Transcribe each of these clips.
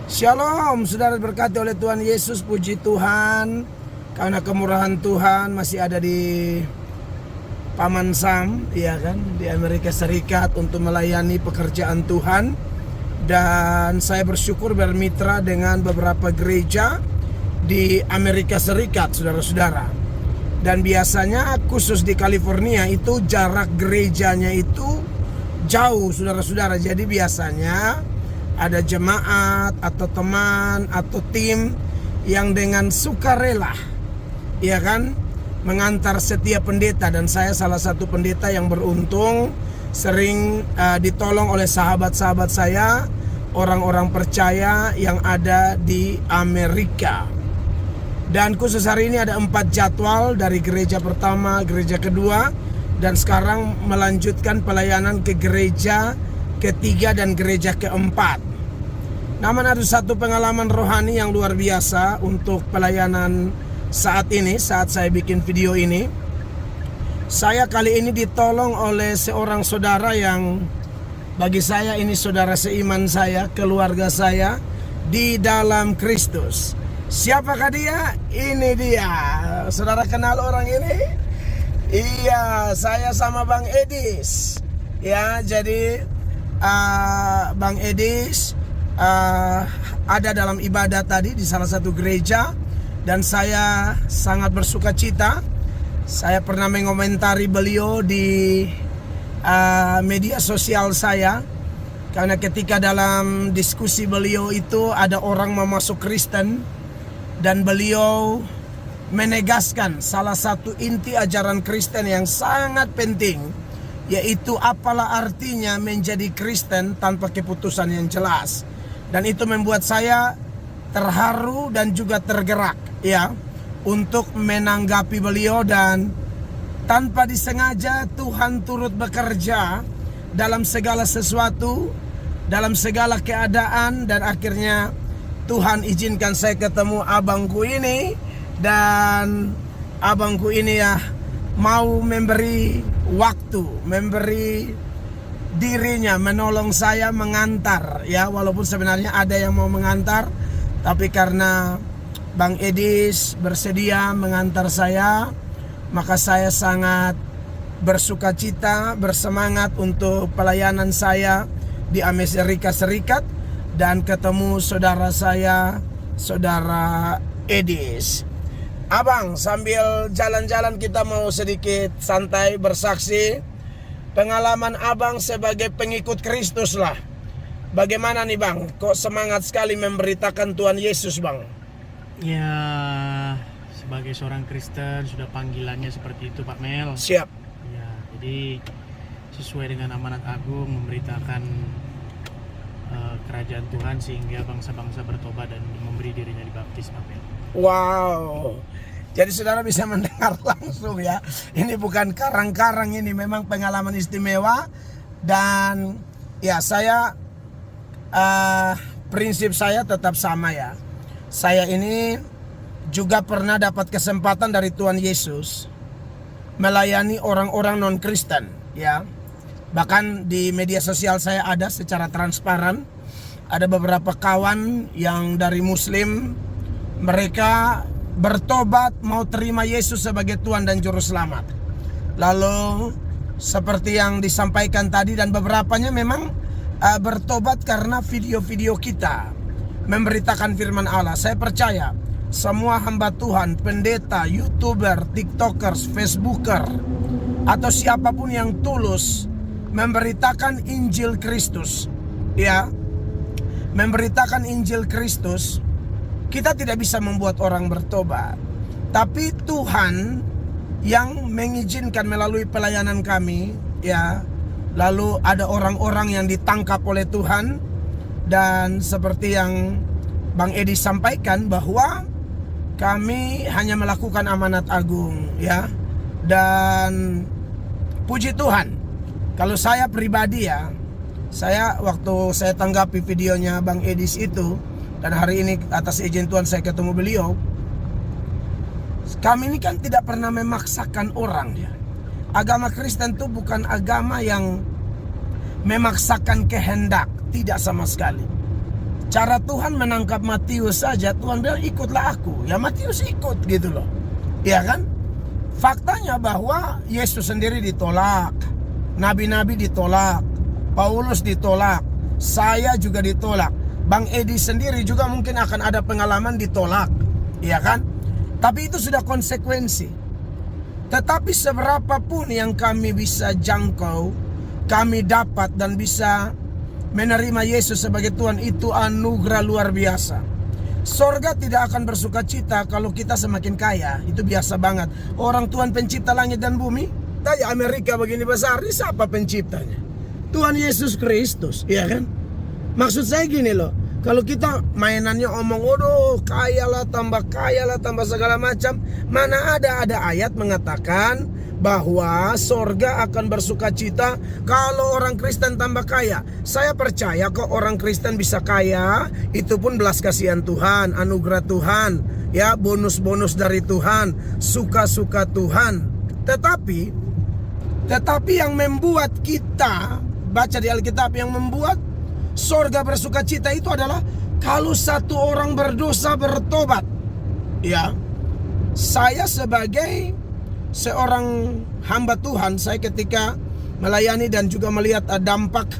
Shalom, saudara berkati oleh Tuhan Yesus. Puji Tuhan, karena kemurahan Tuhan masih ada di Paman Sam, ya kan, di Amerika Serikat untuk melayani pekerjaan Tuhan. Dan saya bersyukur bermitra dengan beberapa gereja di Amerika Serikat, saudara-saudara. Dan biasanya khusus di California itu jarak gerejanya itu jauh, saudara-saudara. Jadi biasanya ada jemaat atau teman atau tim yang dengan sukarela, ya kan, mengantar setiap pendeta. Dan saya salah satu pendeta yang beruntung sering ditolong oleh sahabat-sahabat saya, orang-orang percaya yang ada di Amerika. Dan khusus hari ini ada 4 jadwal dari gereja pertama, gereja kedua, dan sekarang melanjutkan pelayanan ke gereja ketiga dan gereja keempat. Namun ada satu pengalaman rohani yang luar biasa untuk pelayanan saat ini, saat saya bikin video ini. Saya kali ini ditolong oleh seorang saudara yang bagi saya ini saudara seiman saya, keluarga saya di dalam Kristus. Siapakah dia? Ini dia. Saudara kenal orang ini? Iya, saya sama Bang Edis. Ya, jadi Bang Edis ada dalam ibadah tadi di salah satu gereja, dan saya sangat bersuka cita. Saya pernah mengomentari beliau di media sosial saya, karena ketika dalam diskusi beliau itu ada orang mau masuk Kristen, dan beliau menegaskan salah satu inti ajaran Kristen yang sangat penting, yaitu apalah artinya menjadi Kristen tanpa keputusan yang jelas. Dan itu membuat saya terharu dan juga tergerak, ya, untuk menanggapi beliau. Dan tanpa disengaja Tuhan turut bekerja dalam segala sesuatu, dalam segala keadaan. Dan akhirnya Tuhan izinkan saya ketemu abangku ini. Dan abangku ini ya mau memberi waktu, memberi dirinya, menolong saya mengantar, ya, walaupun sebenarnya ada yang mau mengantar, tapi karena Bang Edis bersedia mengantar saya, maka saya sangat bersuka cita, bersemangat untuk pelayanan saya di Amerika Serikat dan ketemu saudara saya, saudara Edis. Abang, sambil jalan-jalan kita mau sedikit santai bersaksi pengalaman abang sebagai pengikut Kristus lah. Bagaimana nih bang? Kok semangat sekali memberitakan Tuhan Yesus bang? Ya, sebagai seorang Kristen sudah panggilannya seperti itu Pak Mel. Siap. Ya, jadi sesuai dengan amanat agung memberitakan kerajaan Tuhan sehingga bangsa-bangsa bertobat dan memberi dirinya dibaptis Pak Mel. Wow. Jadi saudara bisa mendengar langsung ya. Ini bukan karang-karang, ini memang pengalaman istimewa. Dan ya saya prinsip saya tetap sama ya. Saya ini juga pernah dapat kesempatan dari Tuhan Yesus melayani orang-orang non-Kristen ya. Bahkan di media sosial saya ada secara transparan, ada beberapa kawan yang dari Muslim, mereka bertobat mau terima Yesus sebagai Tuhan dan Juru Selamat. Lalu seperti yang disampaikan tadi, dan beberapanya memang bertobat karena video-video kita memberitakan firman Allah. Saya percaya semua hamba Tuhan, pendeta, YouTuber, TikTokers, Facebooker, atau siapapun yang tulus memberitakan Injil Kristus, ya, memberitakan Injil Kristus, kita tidak bisa membuat orang bertobat. Tapi Tuhan yang mengizinkan melalui pelayanan kami, ya. Lalu ada orang-orang yang ditangkap oleh Tuhan. Dan seperti yang Bang Edi sampaikan, bahwa kami hanya melakukan amanat agung, ya. Dan puji Tuhan, kalau saya pribadi ya, saya waktu saya tanggapi videonya Bang Edis itu, dan hari ini atas izin Tuhan saya ketemu beliau. Kami ini kan tidak pernah memaksakan orang ya. Agama Kristen itu bukan agama yang memaksakan kehendak, tidak sama sekali. cara Tuhan menangkap Matius saja, Tuhan bilang ikutlah aku. Ya Matius ikut gitu loh. Ya kan? Faktanya bahwa Yesus sendiri ditolak, nabi-nabi ditolak, Paulus ditolak, saya juga ditolak. Bang Edi sendiri juga mungkin akan ada pengalaman ditolak. Ya kan? Tapi itu sudah konsekuensi. Tetapi seberapapun yang kami bisa jangkau, kami dapat dan bisa menerima Yesus sebagai Tuhan, itu anugerah luar biasa. Sorga tidak akan bersuka cita kalau kita semakin kaya. Itu biasa banget. Orang Tuhan pencipta langit dan bumi. Tanya Amerika begini besar, ini siapa penciptanya? Tuhan Yesus Kristus, ya kan? Maksud saya gini loh, kalau kita mainannya omong, waduh kayalah tambah segala macam. Mana ada ayat mengatakan bahwa sorga akan bersuka cita kalau orang Kristen tambah kaya. Saya percaya kok orang Kristen bisa kaya, itu pun belas kasihan Tuhan, anugerah Tuhan, ya, bonus-bonus dari Tuhan, suka-suka Tuhan. Tetapi yang membuat kita baca di Alkitab, yang membuat sorga bersuka cita itu adalah kalau satu orang berdosa bertobat. Ya, saya sebagai seorang hamba Tuhan, saya ketika melayani dan juga melihat dampak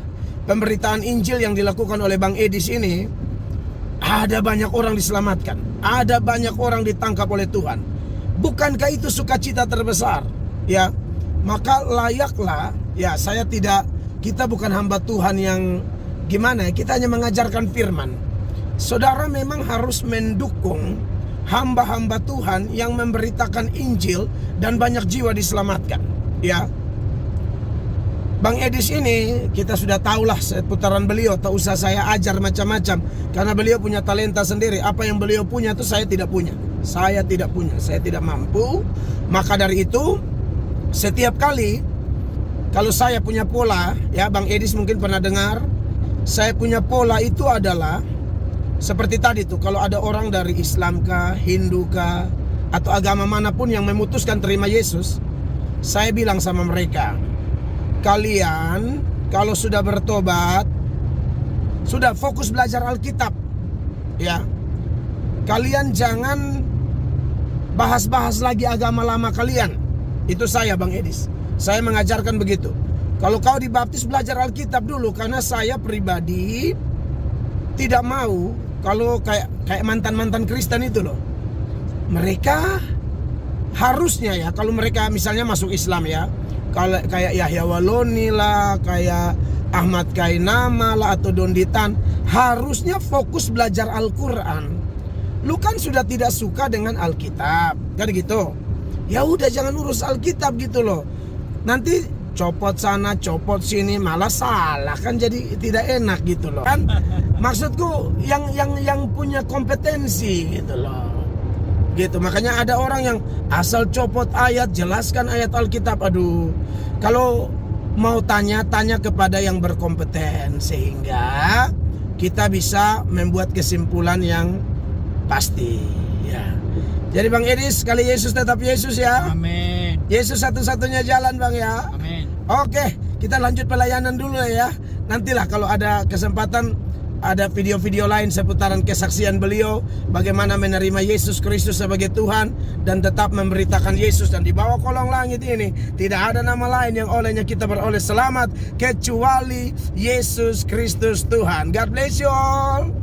pemberitaan Injil yang dilakukan oleh Bang Edis ini, ada banyak orang diselamatkan, ada banyak orang ditangkap oleh Tuhan. Bukankah itu sukacita terbesar? Ya, maka layaklah, ya, kita bukan hamba Tuhan yang gimana ya, kita hanya mengajarkan firman. Saudara memang harus mendukung hamba-hamba Tuhan yang memberitakan Injil dan banyak jiwa diselamatkan. Ya, Bang Edis ini kita sudah tahulah seputaran beliau. Tak usah saya ajar macam-macam, karena beliau punya talenta sendiri. Apa yang beliau punya itu saya tidak punya. Saya tidak mampu. Maka dari itu, setiap kali kalau saya punya pola, ya, Bang Edis mungkin pernah dengar, saya punya pola itu adalah seperti tadi tuh, kalau ada orang dari Islam kah, Hindu kah, atau agama manapun yang memutuskan terima Yesus, saya bilang sama mereka, kalian kalau sudah bertobat, sudah fokus belajar Alkitab, ya, kalian jangan bahas-bahas lagi agama lama kalian. Itu saya, Bang Edis. Saya mengajarkan begitu. Kalau kau dibaptis, belajar Alkitab dulu, karena saya pribadi tidak mau kalau kayak mantan-mantan Kristen itu loh. Mereka harusnya ya, kalau mereka misalnya masuk Islam ya, kalau kayak Yahya Waloni lah, kayak Ahmad Kainama lah, atau Donditan, harusnya fokus belajar Al-Quran. Lu kan sudah tidak suka dengan Alkitab, kan gitu. Ya udah, jangan urus Alkitab gitu loh. Nanti copot sana, copot sini, malah salah, kan jadi tidak enak gitu loh. Kan maksudku yang punya kompetensi gitu loh. Gitu. Makanya ada orang yang asal copot ayat, jelaskan ayat Alkitab. Aduh, kalau mau tanya kepada yang berkompeten, sehingga kita bisa membuat kesimpulan yang pasti, ya. Jadi Bang Edis, sekali Yesus tetap Yesus ya. Amin. Yesus satu-satunya jalan, Bang, ya. Amin. Oke, kita lanjut pelayanan dulu ya. Nantilah kalau ada kesempatan, ada video-video lain seputaran kesaksian beliau, bagaimana menerima Yesus Kristus sebagai Tuhan dan tetap memberitakan Yesus. Dan di bawah kolong langit ini tidak ada nama lain yang olehnya kita beroleh selamat kecuali Yesus Kristus Tuhan. God bless you all.